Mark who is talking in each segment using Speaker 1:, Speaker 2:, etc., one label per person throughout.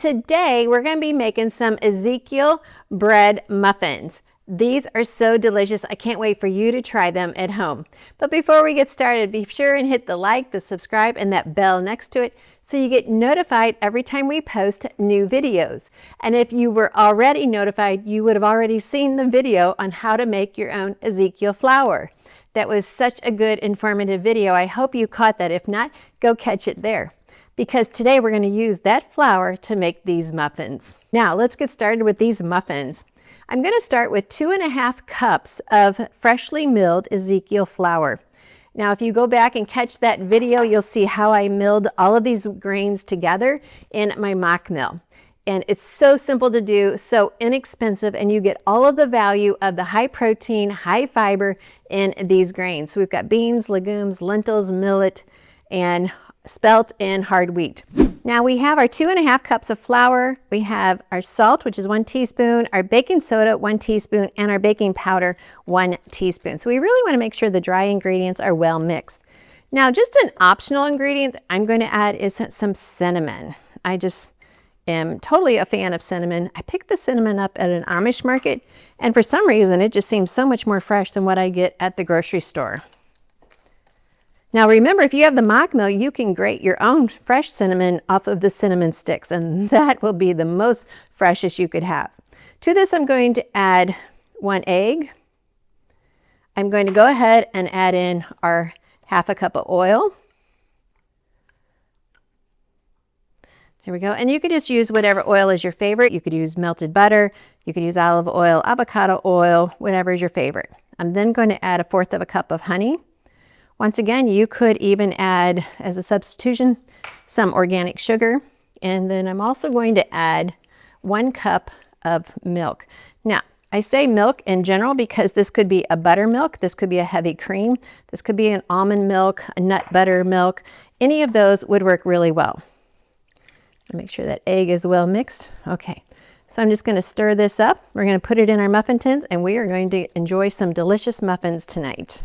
Speaker 1: Today, we're going to be making some Ezekiel bread muffins. These are so delicious. I can't wait for you to try them at home. But before we get started, be sure and hit the like, the subscribe, and that bell next to it so you get notified every time we post new videos. And if you were already notified, you would have already seen the video on how to make your own Ezekiel flour. That was such a good, informative video. I hope you caught that. If not, go catch it there, because today we're going to use that flour to make these muffins. Now let's get started with these muffins. I'm going to start with 2.5 cups of freshly milled Ezekiel flour. Now if you go back and catch that video, you'll see how I milled all of these grains together in my mock mill. And it's so simple to do, so inexpensive, and you get all of the value of the high protein, high fiber in these grains. So we've got beans, legumes, lentils, millet, and spelt and hard wheat. Now we have our 2.5 cups of flour. We have our salt, which is 1 teaspoon, our baking soda, 1 teaspoon, and our baking powder, 1 teaspoon. So we really want to make sure the dry ingredients are well mixed. Now just an optional ingredient that I'm going to add is some cinnamon. I just am totally a fan of cinnamon. I picked the cinnamon up at an Amish market, and for some reason it just seems so much more fresh than what I get at the grocery store. Now remember, if you have the mock mill, you can grate your own fresh cinnamon off of the cinnamon sticks, and that will be the most freshest you could have. To this, I'm going to add 1 egg. I'm going to go ahead and add in our 1/2 cup of oil. There we go. And you could just use whatever oil is your favorite. You could use melted butter, you could use olive oil, avocado oil, whatever is your favorite. I'm then going to add 1/4 cup of honey. Once again, you could even add, as a substitution, some organic sugar. And then I'm also going to add 1 cup of milk. Now, I say milk in general because this could be a buttermilk, this could be a heavy cream, this could be an almond milk, a nut butter milk. Any of those would work really well. Make sure that egg is well mixed. Okay, so I'm just going to stir this up. We're going to put it in our muffin tins, and we are going to enjoy some delicious muffins tonight.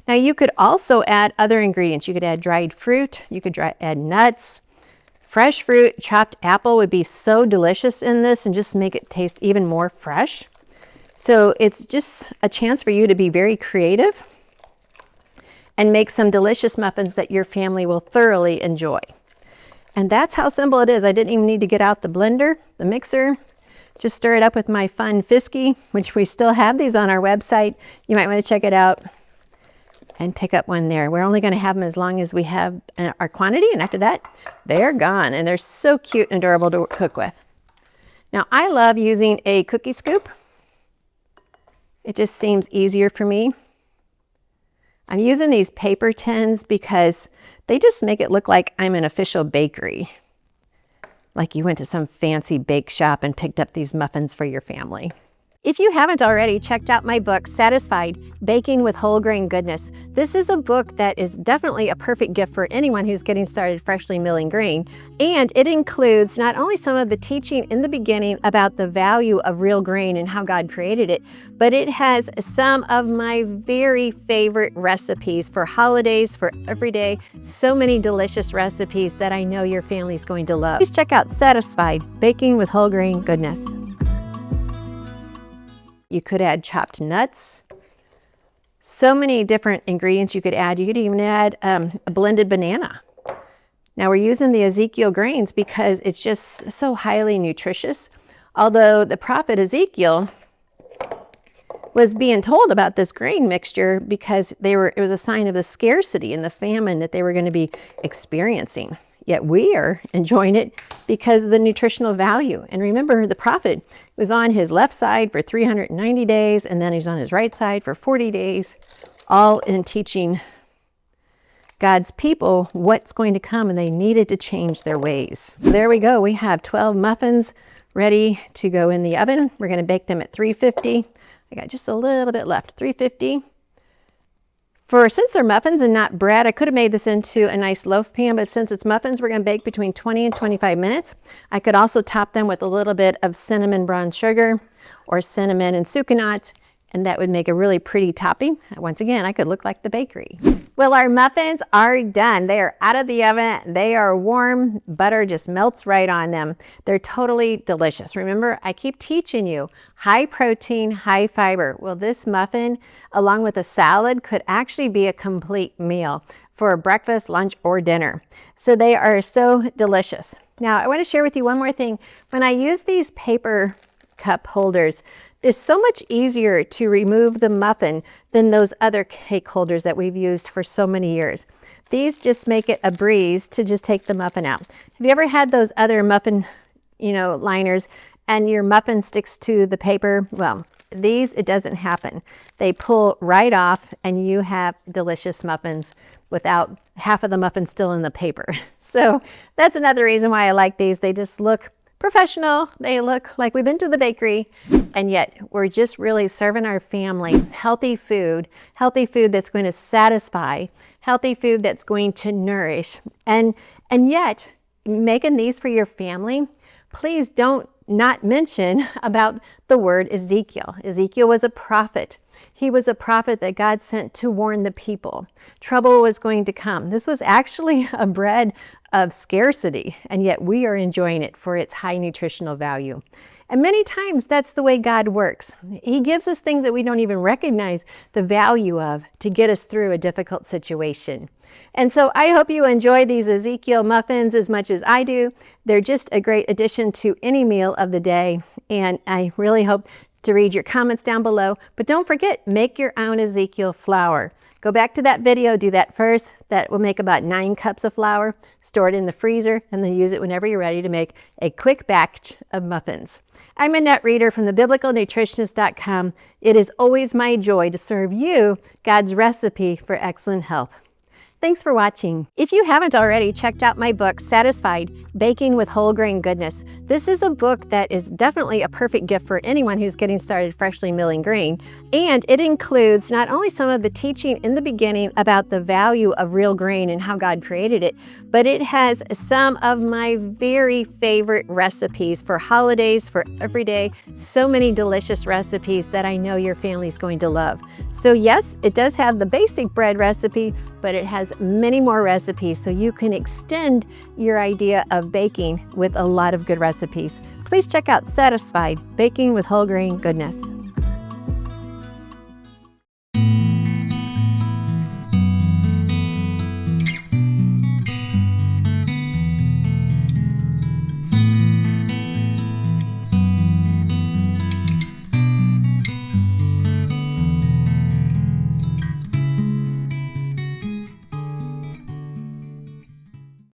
Speaker 1: Now you could also add other ingredients. You could add dried fruit, you could add nuts, fresh fruit, chopped apple would be so delicious in this and just make it taste even more fresh. So it's just a chance for you to be very creative and make some delicious muffins that your family will thoroughly enjoy. And that's how simple it is. I didn't even need to get out the blender, the mixer. Just stir it up with my fun Fisky, which we still have these on our website. You might want to check it out and pick up one there. We're only going to have them as long as we have our quantity, and after that, they're gone. And they're so cute and adorable to cook with. Now, I love using a cookie scoop. It just seems easier for me. I'm using these paper tins because they just make it look like I'm an official bakery. Like you went to some fancy bake shop and picked up these muffins for your family. If you haven't already checked out my book, Satisfied, Baking with Whole Grain Goodness, this is a book that is definitely a perfect gift for anyone who's getting started freshly milling grain. And it includes not only some of the teaching in the beginning about the value of real grain and how God created it, but it has some of my very favorite recipes for holidays, for every day. So many delicious recipes that I know your family's going to love. Please check out Satisfied, Baking with Whole Grain Goodness. You could add chopped nuts. So many different ingredients you could add. You could even add a blended banana. Now we're using the Ezekiel grains because it's just so highly nutritious. Although the prophet Ezekiel was being told about this grain mixture because it was a sign of the scarcity and the famine that they were going to be experiencing. Yet we are enjoying it because of the nutritional value. And remember, the prophet was on his left side for 390 days, and then he's on his right side for 40 days, all in teaching God's people what's going to come, and they needed to change their ways. There we go. We have 12 muffins ready to go in the oven. We're going to bake them at 350. I got just a little bit left, 350. Since they're muffins and not bread, I could have made this into a nice loaf pan, but since it's muffins, we're going to bake between 20 and 25 minutes. I could also top them with a little bit of cinnamon brown sugar or cinnamon and sucanat, and that would make a really pretty topping. Once again, I could look like the bakery. Well, our muffins are done. They are out of the oven. They are warm. Butter just melts right on them. They're totally delicious. Remember, I keep teaching you high protein, high fiber. Well, this muffin, along with a salad, could actually be a complete meal for breakfast, lunch, or dinner. So they are so delicious. Now, I want to share with you one more thing. When I use these paper cup holders, it's so much easier to remove the muffin than those other cake holders that we've used for so many years. These just make it a breeze to just take the muffin out. Have you ever had those other muffin, liners and your muffin sticks to the paper? Well, these, it doesn't happen. They pull right off and you have delicious muffins without half of the muffin still in the paper. So that's another reason why I like these. They just look professional. They look like we've been to the bakery, and yet we're just really serving our family healthy food that's going to satisfy, healthy food that's going to nourish. And yet, making these for your family, please don't not mention about the word Ezekiel. Ezekiel was a prophet. He was a prophet that God sent to warn the people. Trouble was going to come. This was actually a bread of scarcity, and yet we are enjoying it for its high nutritional value. And many times that's the way God works. He gives us things that we don't even recognize the value of to get us through a difficult situation. And so I hope you enjoy these Ezekiel muffins as much as I do. They're just a great addition to any meal of the day. And I really hope to read your comments down below. But don't forget, make your own Ezekiel flour. Go back to that video, do that first. That will make about 9 cups of flour. Store it in the freezer and then use it whenever you're ready to make a quick batch of muffins. I'm Annette Reeder from thebiblicalnutritionist.com. It is always my joy to serve you God's recipe for excellent health. Thanks for watching. If you haven't already checked out my book, Satisfied, Baking with Whole Grain Goodness, this is a book that is definitely a perfect gift for anyone who's getting started freshly milling grain. And it includes not only some of the teaching in the beginning about the value of real grain and how God created it, but it has some of my very favorite recipes for holidays, for every day. So many delicious recipes that I know your family's going to love. So yes, it does have the basic bread recipe, but it has many more recipes so you can extend your idea of baking with a lot of good recipes. Please check out Satisfied, Baking with Whole Grain Goodness.